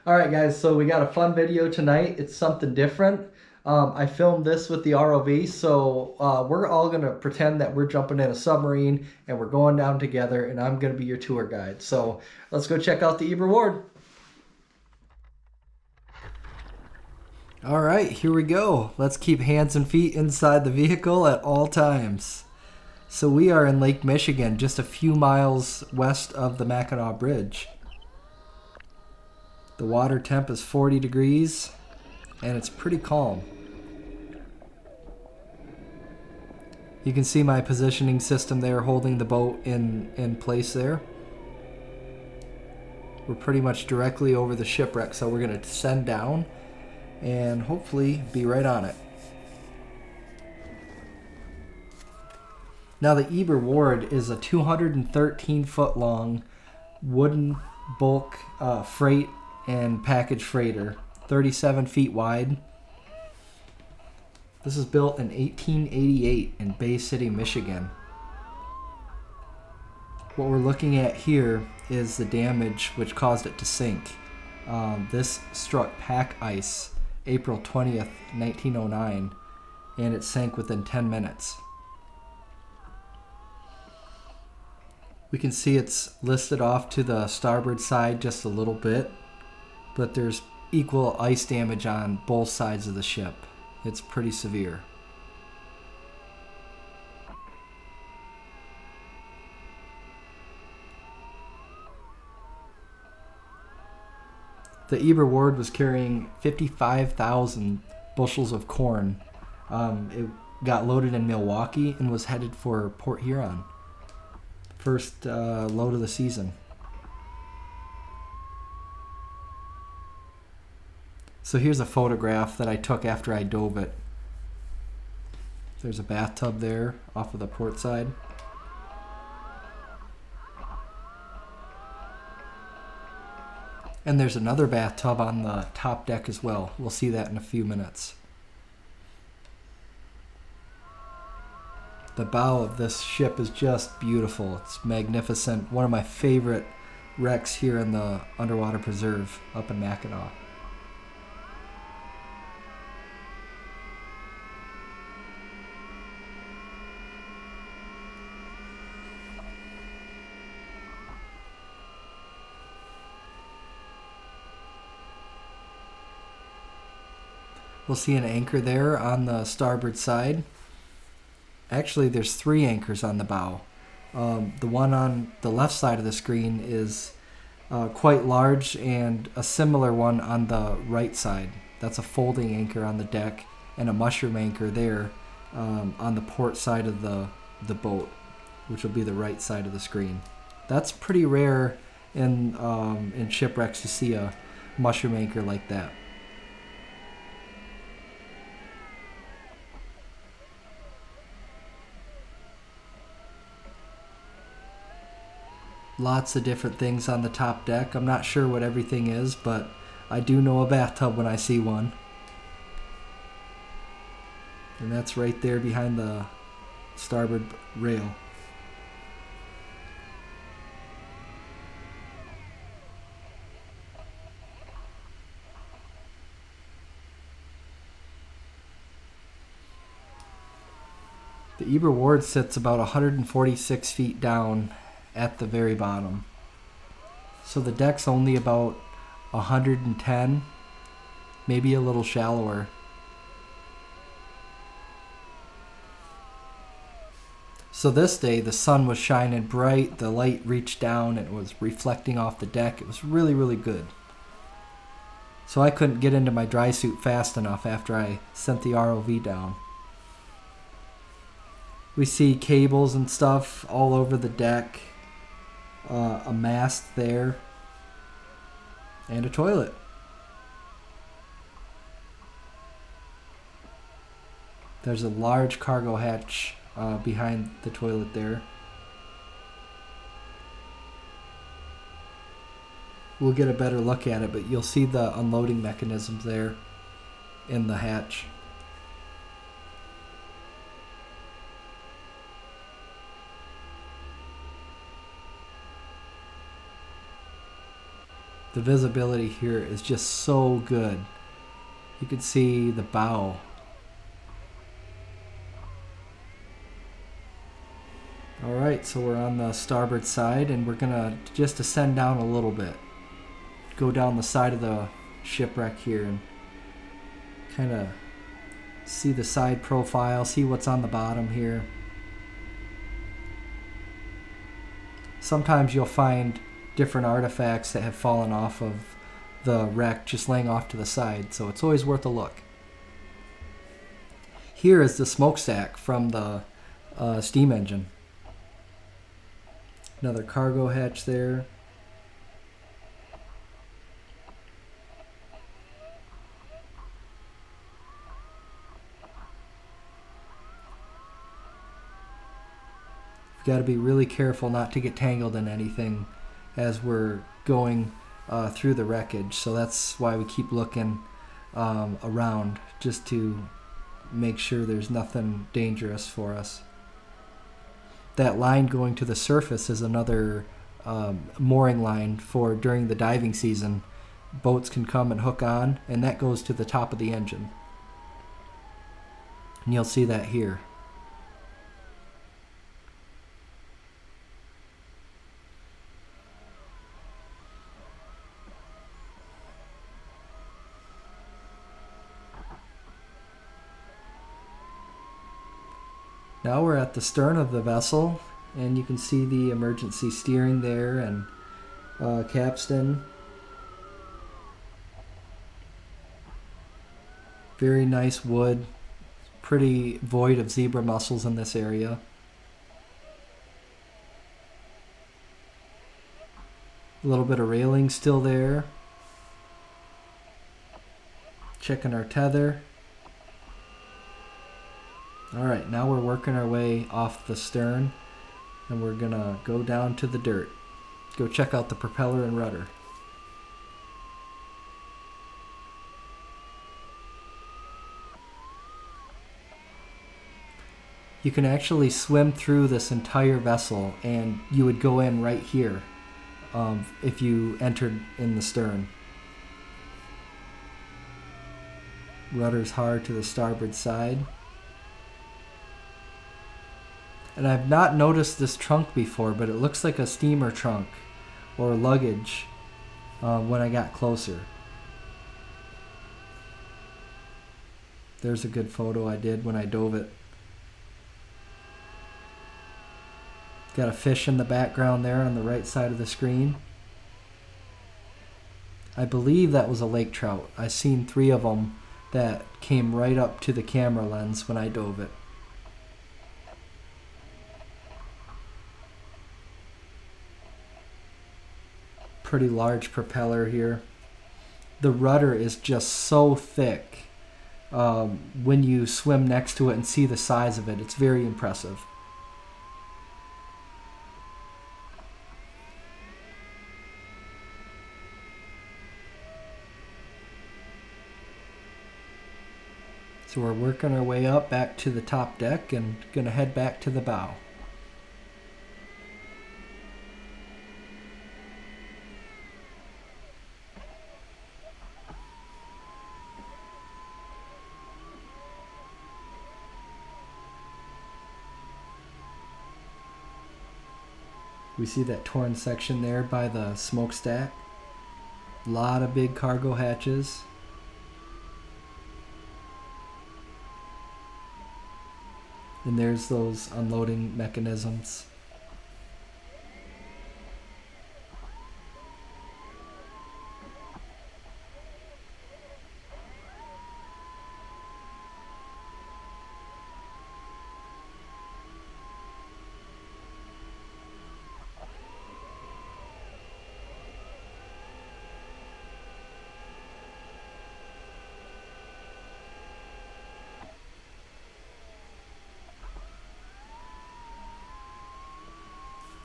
Alright guys, so we got a fun video tonight. It's something different. I filmed this with the ROV, so we're all going to pretend that we're jumping in a submarine and we're going down together, and I'm going to be your tour guide. So let's go check out the Eber Ward. Alright, here we go. Let's keep hands and feet inside the vehicle at all times. So we are in Lake Michigan, just a few miles west of the Mackinac Bridge. The water temp is 40 degrees, and it's pretty calm. You can see my positioning system there holding the boat in place there. We're pretty much directly over the shipwreck, so we're going to descend down and hopefully be right on it. Now the Eber Ward is a 213-foot long wooden bulk freight and package freighter, 37 feet wide. This is built in 1888 in Bay City, Michigan. What we're looking at here is the damage which caused it to sink. This struck pack ice April 20th, 1909, and it sank within 10 minutes. We can see it's listed off to the starboard side just a little bit, but there's equal ice damage on both sides of the ship. It's pretty severe. The Eber Ward was carrying 55,000 bushels of corn. It got loaded in Milwaukee and was headed for Port Huron. First load of the season. So here's a photograph that I took after I dove it. There's a bathtub there off of the port side. And there's another bathtub on the top deck as well. We'll see that in a few minutes. The bow of this ship is just beautiful. It's magnificent. One of my favorite wrecks here in the underwater preserve up in Mackinac. We'll see an anchor there on the starboard side. Actually, there's 3 anchors on the bow. The one on the left side of the screen is quite large, and a similar one on the right side. That's a folding anchor on the deck, and a mushroom anchor there on the port side of the boat, which will be the right side of the screen. That's pretty rare in shipwrecks to see a mushroom anchor like that. Lots of different things on the top deck. I'm not sure what everything is, but I do know a bathtub when I see one. And that's right there behind the starboard rail. The Eber Ward sits about 146 feet down at the very bottom. So the deck's only about 110, maybe a little shallower. So this day the sun was shining bright, the light reached down and it was reflecting off the deck. It was really, really good. So I couldn't get into my dry suit fast enough after I sent the ROV down. We see cables and stuff all over the deck. A mast there, and a toilet. There's a large cargo hatch behind the toilet there. We'll get a better look at it, but you'll see the unloading mechanisms there in the hatch. The visibility here is just so good. You can see the bow. Alright, so we're on the starboard side and we're gonna just ascend down a little bit. Go down the side of the shipwreck here and kind of see the side profile, see what's on the bottom here. Sometimes you'll find different artifacts that have fallen off of the wreck just laying off to the side, so it's always worth a look. Here is the smokestack from the steam engine. Another cargo hatch there. We've got to be really careful not to get tangled in anything as we're going through the wreckage, so that's why we keep looking around just to make sure there's nothing dangerous for us. That line going to the surface is another mooring line for during the diving season. Boats can come and hook on, and that goes to the top of the engine. And you'll see that here. Now we're at the stern of the vessel, and you can see the emergency steering there and capstan. Very nice wood, pretty void of zebra mussels in this area. A little bit of railing still there. Checking our tether. Alright, now we're working our way off the stern and we're gonna go down to the dirt. Go check out the propeller and rudder. You can actually swim through this entire vessel, and you would go in right here if you entered in the stern. Rudder's hard to the starboard side. And I've not noticed this trunk before, but it looks like a steamer trunk or luggage when I got closer. There's a good photo I did when I dove it. Got a fish in the background there on the right side of the screen. I believe that was a lake trout. I've seen 3 of them that came right up to the camera lens when I dove it. Pretty large propeller here. The rudder is just so thick. When you swim next to it and see the size of it, it's very impressive. So we're working our way up back to the top deck and gonna head back to the bow. We see that torn section there by the smokestack. A lot of big cargo hatches. And there's those unloading mechanisms.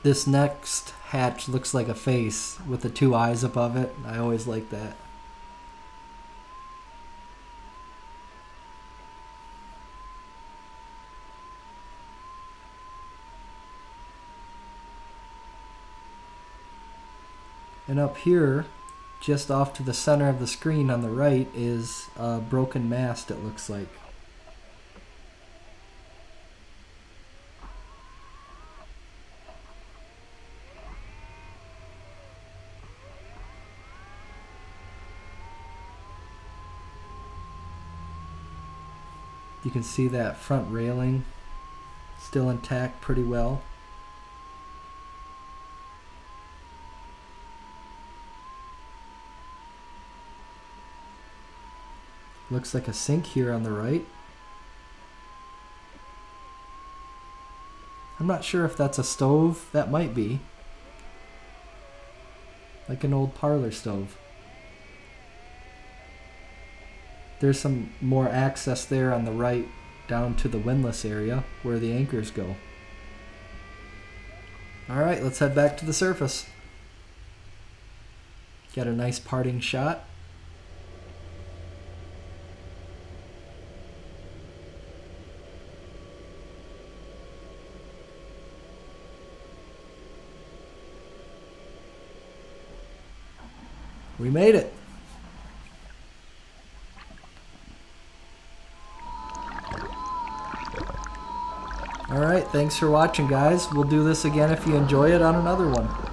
This next hatch looks like a face with the 2 eyes above it. I always like that. And up here, just off to the center of the screen on the right is a broken mast, it looks like. You can see that front railing still intact pretty well. Looks like a sink here on the right. I'm not sure if that's a stove. That might be. Like an old parlor stove. There's some more access there on the right down to the windlass area where the anchors go. Alright, let's head back to the surface. Got a nice parting shot. We made it. Alright, thanks for watching, guys. We'll do this again if you enjoy it on another one.